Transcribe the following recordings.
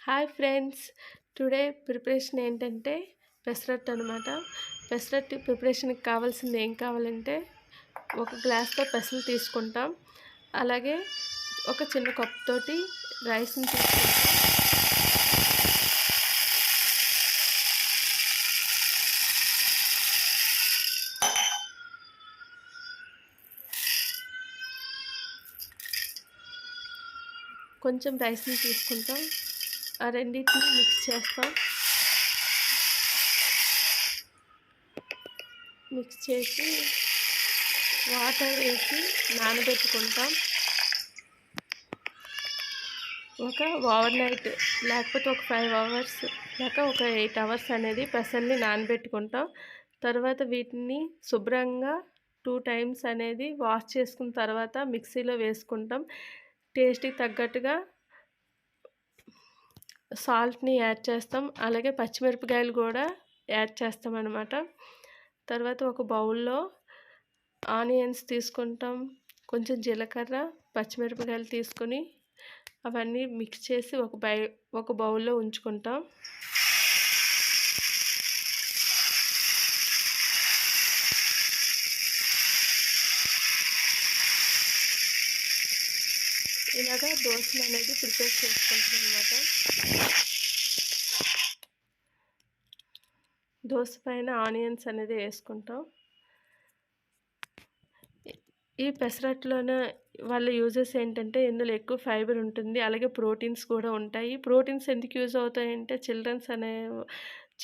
Hi friends, today preparation ఏంటంటే పెసరట్టు అనమాట. పెసరట్టు ప్రిపరేషన్కి కావాల్సింది ఏం కావాలంటే ఒక గ్లాస్తో పెసలు తీసుకుంటాం. అలాగే ఒక చిన్న కప్తోటి రైస్ని తీసుకుంటాం. కొంచెం రైస్ని తీసుకుంటాం. ఆ రెండింటిని మిక్స్ చేస్తాం. మిక్స్ చేసి వాటర్ వేసి నానబెట్టుకుంటాం. ఒక ఓవర్ నైట్ లేకపోతే ఒక 5 అవర్స్ లేక ఒక 8 అవర్స్ అనేది పెసల్ని నానబెట్టుకుంటాం. తర్వాత వీటిని శుభ్రంగా 2 టైమ్స్ అనేది వాష్ చేసుకున్న తర్వాత మిక్సీలో వేసుకుంటాం. టేస్ట్కి తగ్గట్టుగా సాల్ట్ని యాడ్ చేస్తాం. అలాగే పచ్చిమిరపకాయలు కూడా యాడ్ చేస్తాం అన్నమాట. తర్వాత ఒక బౌల్లో ఆనియన్స్ తీసుకుంటాం, కొంచెం జీలకర్ర, పచ్చిమిరపకాయలు తీసుకొని అవన్నీ మిక్స్ చేసి ఒక బౌల్లో ఉంచుకుంటాం. ఇలాగా దోశలు అనేది ప్రిపేర్ చేసుకుంటాం అన్నమాట. దోశ పైన ఆనియన్స్ అనేది వేసుకుంటాం. ఈ పెసరట్టులోన వాళ్ళ యూజెస్ ఏంటంటే ఇందులో ఎక్కువ ఫైబర్ ఉంటుంది, అలాగే ప్రోటీన్స్ కూడా ఉంటాయి. ప్రోటీన్స్ ఎందుకు యూజ్ అవుతాయంటే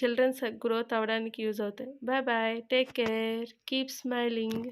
చిల్డ్రన్స్ గ్రోత్ అవ్వడానికి యూజ్ అవుతాయి. Bye bye, take care, keep smiling.